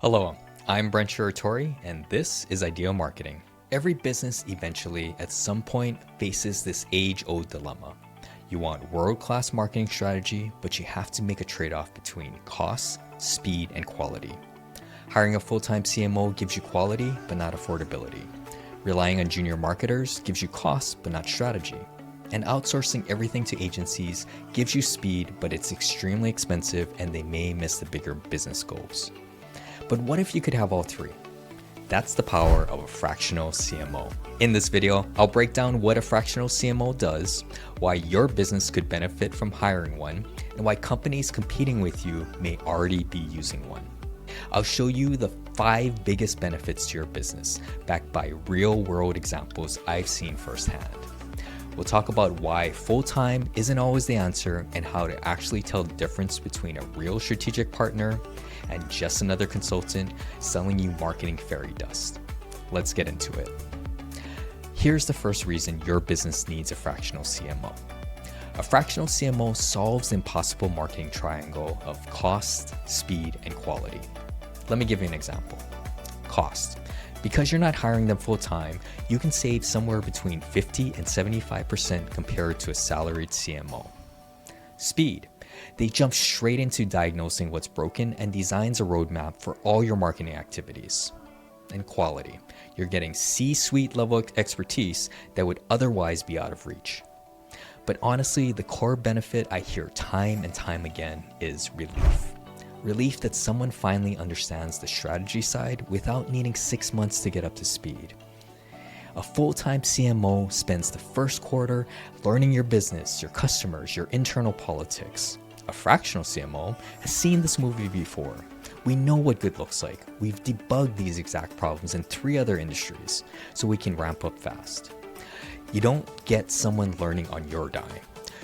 Hello, I'm Brent Shiratori, and this is Ideal Marketing. Every business eventually, at some point, faces this age-old dilemma. You want world-class marketing strategy, but you have to make a trade-off between cost, speed, and quality. Hiring a full-time CMO gives you quality, but not affordability. Relying on junior marketers gives you cost, but not strategy. And outsourcing everything to agencies gives you speed, but it's extremely expensive and they may miss the bigger business goals. But what if you could have all three? That's the power of a fractional CMO. In this video, I'll break down what a fractional CMO does, why your business could benefit from hiring one, and why companies competing with you may already be using one. I'll show you the 5 biggest benefits to your business, backed by real-world examples I've seen firsthand. We'll talk about why full-time isn't always the answer and how to actually tell the difference between a real strategic partner and just another consultant selling you marketing fairy dust. Let's get into it. Here's the first reason your business needs a fractional CMO. A fractional CMO solves the impossible marketing triangle of cost, speed, and quality. Let me give you an example. Cost. Because you're not hiring them full-time, you can save somewhere between 50 and 75% compared to a salaried CMO. Speed. They jump straight into diagnosing what's broken and designs a roadmap for all your marketing activities. And quality. You're getting C-suite level expertise that would otherwise be out of reach. But honestly, the core benefit I hear time and time again is relief. Relief that someone finally understands the strategy side without needing 6 months to get up to speed. A full-time CMO spends the first quarter learning your business, your customers, your internal politics. A fractional CMO has seen this movie before. We know what good looks like. We've debugged these exact problems in 3 other industries, so we can ramp up fast. You don't get someone learning on your dime.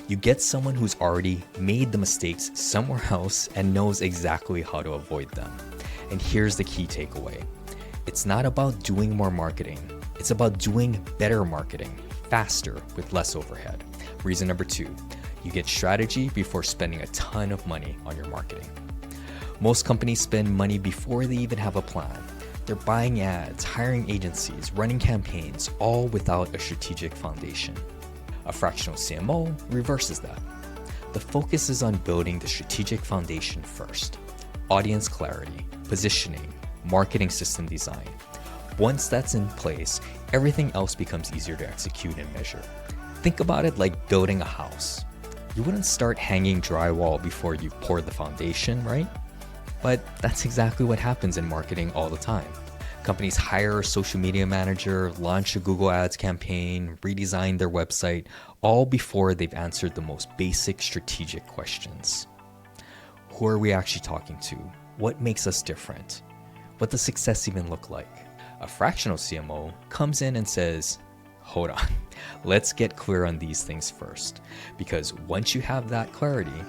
You get someone who's already made the mistakes somewhere else and knows exactly how to avoid them. And here's the key takeaway. It's not about doing more marketing. It's about doing better marketing, faster, with less overhead. Reason number 2, you get strategy before spending a ton of money on your marketing. Most companies spend money before they even have a plan. They're buying ads, hiring agencies, running campaigns, all without a strategic foundation. A fractional CMO reverses that. The focus is on building the strategic foundation first. Audience clarity, positioning, marketing system design. Once that's in place, everything else becomes easier to execute and measure. Think about it like building a house. You wouldn't start hanging drywall before you've poured the foundation, right? But that's exactly what happens in marketing all the time. Companies hire a social media manager, launch a Google Ads campaign, redesign their website, all before they've answered the most basic strategic questions. Who are we actually talking to? What makes us different? What does success even look like? A fractional CMO comes in and says, hold on, let's get clear on these things first. Because once you have that clarity,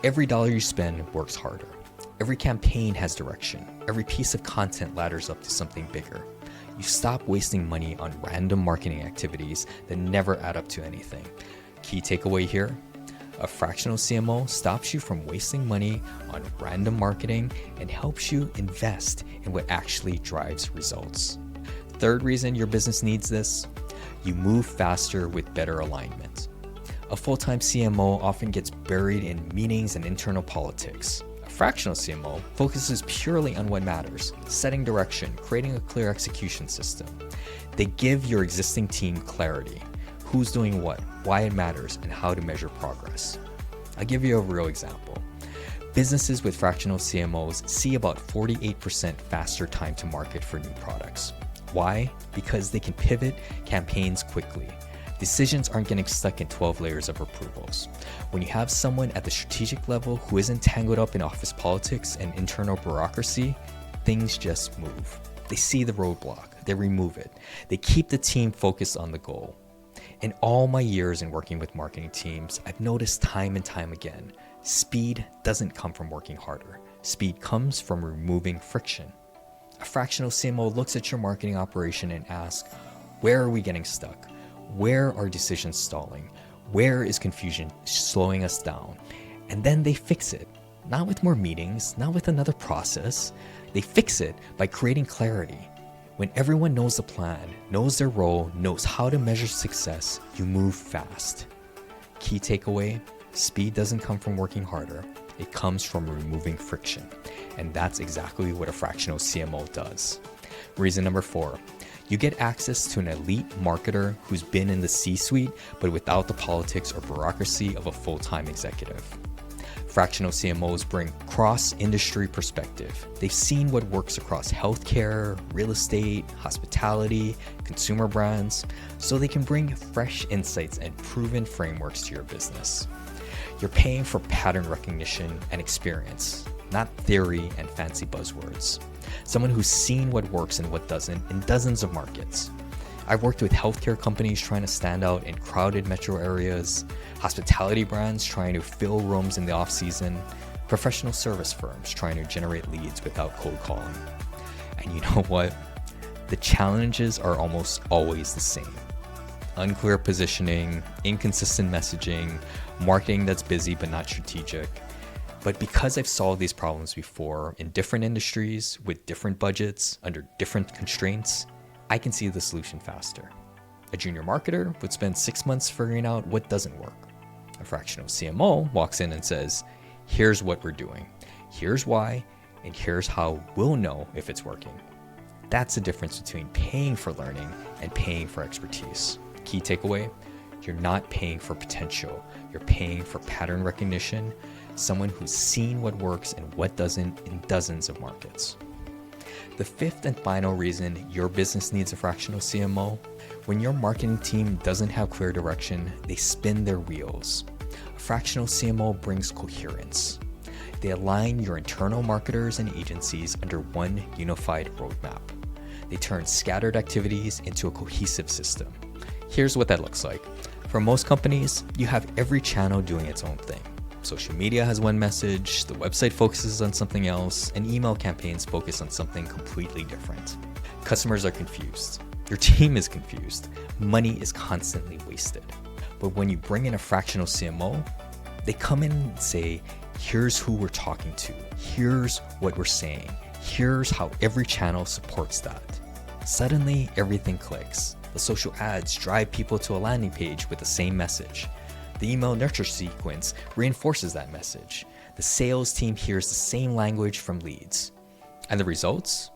every dollar you spend works harder. Every campaign has direction. Every piece of content ladders up to something bigger. You stop wasting money on random marketing activities that never add up to anything. Key takeaway here, a fractional CMO stops you from wasting money on random marketing and helps you invest in what actually drives results. Third reason your business needs this, you move faster with better alignment. A full-time CMO often gets buried in meetings and internal politics. Fractional CMO focuses purely on what matters, setting direction, creating a clear execution system. They give your existing team clarity, who's doing what, why it matters, and how to measure progress. I'll give you a real example. Businesses with fractional CMOs see about 48% faster time to market for new products. Why? Because they can pivot campaigns quickly. Decisions aren't getting stuck in 12 layers of approvals. When you have someone at the strategic level who isn't tangled up in office politics and internal bureaucracy, things just move. They see the roadblock, they remove it. They keep the team focused on the goal. In all my years in working with marketing teams, I've noticed time and time again, speed doesn't come from working harder. Speed comes from removing friction. A fractional CMO looks at your marketing operation and asks, where are we getting stuck? Where are decisions stalling? Where is confusion slowing us down? And then they fix it. Not with more meetings, not with another process. They fix it by creating clarity. When everyone knows the plan, knows their role, knows how to measure success, you move fast. Key takeaway, speed doesn't come from working harder. It comes from removing friction. And that's exactly what a fractional CMO does. Reason number 4, you get access to an elite marketer who's been in the C-suite, but without the politics or bureaucracy of a full-time executive. Fractional CMOs bring cross-industry perspective. They've seen what works across healthcare, real estate, hospitality, consumer brands, so they can bring fresh insights and proven frameworks to your business. You're paying for pattern recognition and experience, not theory and fancy buzzwords. Someone who's seen what works and what doesn't in dozens of markets. I've worked with healthcare companies trying to stand out in crowded metro areas, hospitality brands trying to fill rooms in the off-season, professional service firms trying to generate leads without cold calling. And you know what? The challenges are almost always the same. Unclear positioning, inconsistent messaging, marketing that's busy but not strategic. But because I've solved these problems before in different industries, with different budgets, under different constraints, I can see the solution faster. A junior marketer would spend 6 months figuring out what doesn't work. A fractional CMO walks in and says, here's what we're doing, here's why, and here's how we'll know if it's working. That's the difference between paying for learning and paying for expertise. Key takeaway, you're not paying for potential, you're paying for pattern recognition, someone who's seen what works and what doesn't in dozens of markets. The 5th and final reason your business needs a fractional CMO, when your marketing team doesn't have clear direction, they spin their wheels. A fractional CMO brings coherence. They align your internal marketers and agencies under one unified roadmap. They turn scattered activities into a cohesive system. Here's what that looks like. For most companies, you have every channel doing its own thing. Social media has one message, the website focuses on something else, and email campaigns focus on something completely different. Customers are confused. Your team is confused. Money is constantly wasted. But when you bring in a fractional CMO, they come in and say, here's who we're talking to. Here's what we're saying. Here's how every channel supports that. Suddenly, everything clicks. The social ads drive people to a landing page with the same message. The email nurture sequence reinforces that message. The sales team hears the same language from leads. And the results?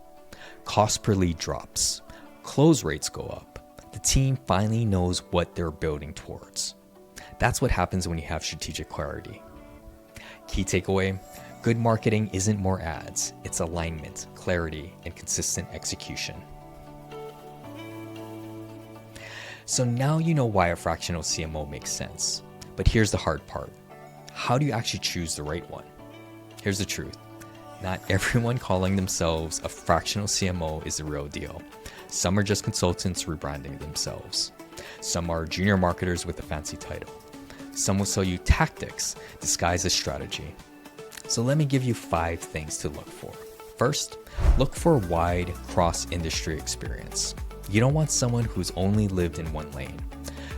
Cost per lead drops. Close rates go up. The team finally knows what they're building towards. That's what happens when you have strategic clarity. Key takeaway, good marketing isn't more ads. It's alignment, clarity, and consistent execution. So now you know why a fractional CMO makes sense. But here's the hard part. How do you actually choose the right one? Here's the truth. Not everyone calling themselves a fractional CMO is the real deal. Some are just consultants rebranding themselves. Some are junior marketers with a fancy title. Some will sell you tactics disguised as strategy. So let me give you 5 things to look for. First, look for wide cross-industry experience. You don't want someone who's only lived in one lane.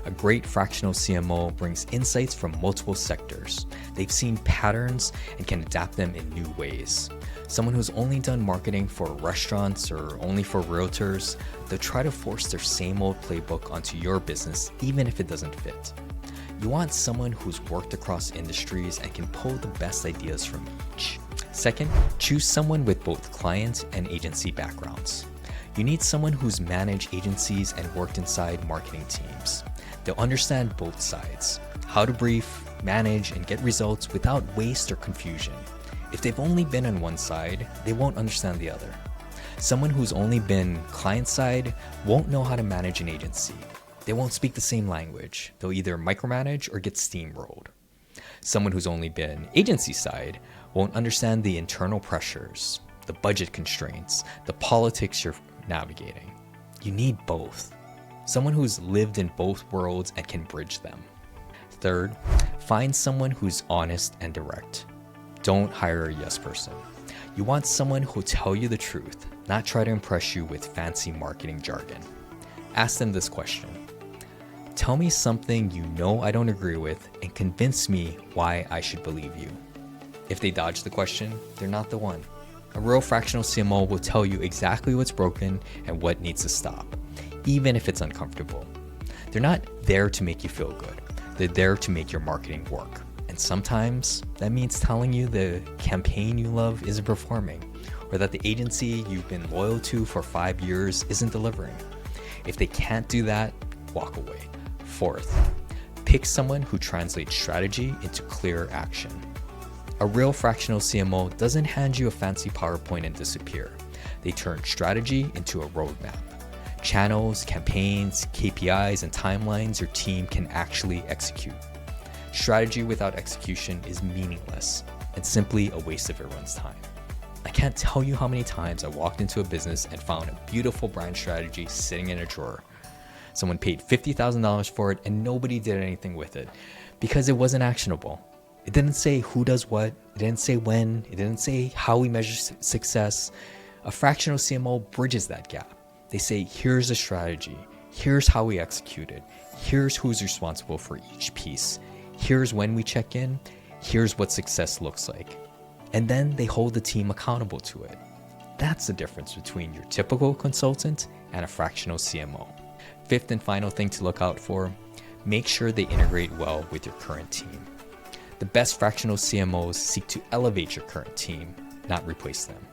A great fractional CMO brings insights from multiple sectors. They've seen patterns and can adapt them in new ways. Someone who's only done marketing for restaurants or only for realtors, they'll try to force their same old playbook onto your business even if it doesn't fit. You want someone who's worked across industries and can pull the best ideas from each. Second, choose someone with both client and agency backgrounds. You need someone who's managed agencies and worked inside marketing teams. They'll understand both sides, how to brief, manage, and get results without waste or confusion. If they've only been on one side, they won't understand the other. Someone who's only been client side won't know how to manage an agency. They won't speak the same language. They'll either micromanage or get steamrolled. Someone who's only been agency side won't understand the internal pressures, the budget constraints, the politics you're navigating. You need both. Someone who's lived in both worlds and can bridge them. Third, find someone who's honest and direct. Don't hire a yes person. You want someone who'll tell you the truth, not try to impress you with fancy marketing jargon. Ask them this question. Tell me something you know I don't agree with and convince me why I should believe you. If they dodge the question, they're not the one. A real fractional CMO will tell you exactly what's broken and what needs to stop, even if it's uncomfortable. They're not there to make you feel good. They're there to make your marketing work. And sometimes that means telling you the campaign you love isn't performing, or that the agency you've been loyal to for 5 years isn't delivering. If they can't do that, walk away. Fourth, pick someone who translates strategy into clear action. A real fractional CMO doesn't hand you a fancy PowerPoint and disappear. They turn strategy into a roadmap. Channels, campaigns, KPIs, and timelines your team can actually execute. Strategy without execution is meaningless and simply a waste of everyone's time. I can't tell you how many times I walked into a business and found a beautiful brand strategy sitting in a drawer. Someone paid $50,000 for it and nobody did anything with it because it wasn't actionable. It didn't say who does what, it didn't say when, it didn't say how we measure success. A fractional CMO bridges that gap. They say, here's the strategy, here's how we execute it, here's who's responsible for each piece, here's when we check in, here's what success looks like. And then they hold the team accountable to it. That's the difference between your typical consultant and a fractional CMO. Fifth and final thing to look out for, make sure they integrate well with your current team. The best fractional CMOs seek to elevate your current team, not replace them.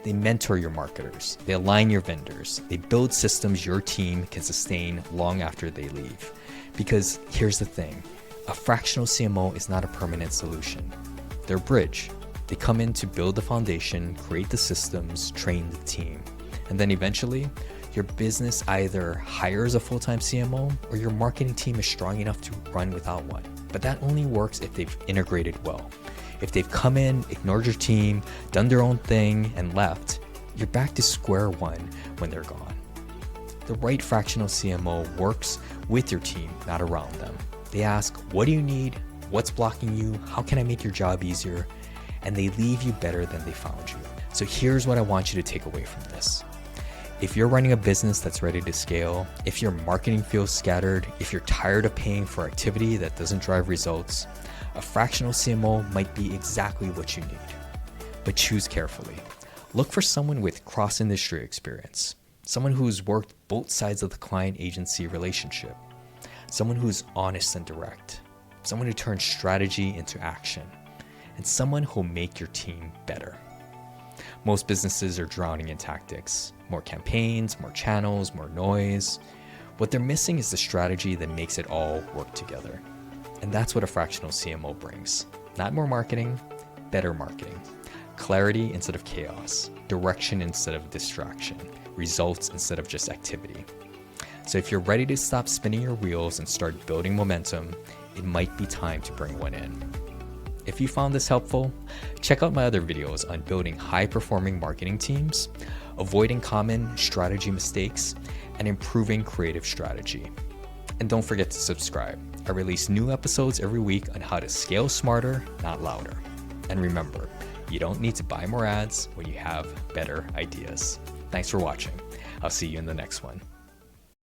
They mentor your marketers, they align your vendors, they build systems your team can sustain long after they leave. Because here's the thing, a fractional CMO is not a permanent solution. They're a bridge. They come in to build the foundation, create the systems, train the team. And then eventually, your business either hires a full-time CMO or your marketing team is strong enough to run without one. But that only works if they've integrated well. If they've come in, ignored your team, done their own thing, and left, you're back to square one when they're gone. The right fractional CMO works with your team, not around them. They ask, what do you need? What's blocking you? How can I make your job easier? And they leave you better than they found you. So here's what I want you to take away from this. If you're running a business that's ready to scale, if your marketing feels scattered, if you're tired of paying for activity that doesn't drive results, a fractional CMO might be exactly what you need. But choose carefully. Look for someone with cross-industry experience, someone who's worked both sides of the client-agency relationship, someone who's honest and direct, someone who turns strategy into action, and someone who'll make your team better. Most businesses are drowning in tactics. More campaigns, more channels, more noise. What they're missing is the strategy that makes it all work together. And that's what a fractional CMO brings. Not more marketing, better marketing. Clarity instead of chaos. Direction instead of distraction. Results instead of just activity. So if you're ready to stop spinning your wheels and start building momentum, it might be time to bring one in. If you found this helpful, check out my other videos on building high-performing marketing teams, avoiding common strategy mistakes, and improving creative strategy. And don't forget to subscribe. I release new episodes every week on how to scale smarter, not louder. And remember, you don't need to buy more ads when you have better ideas. Thanks for watching. I'll see you in the next one.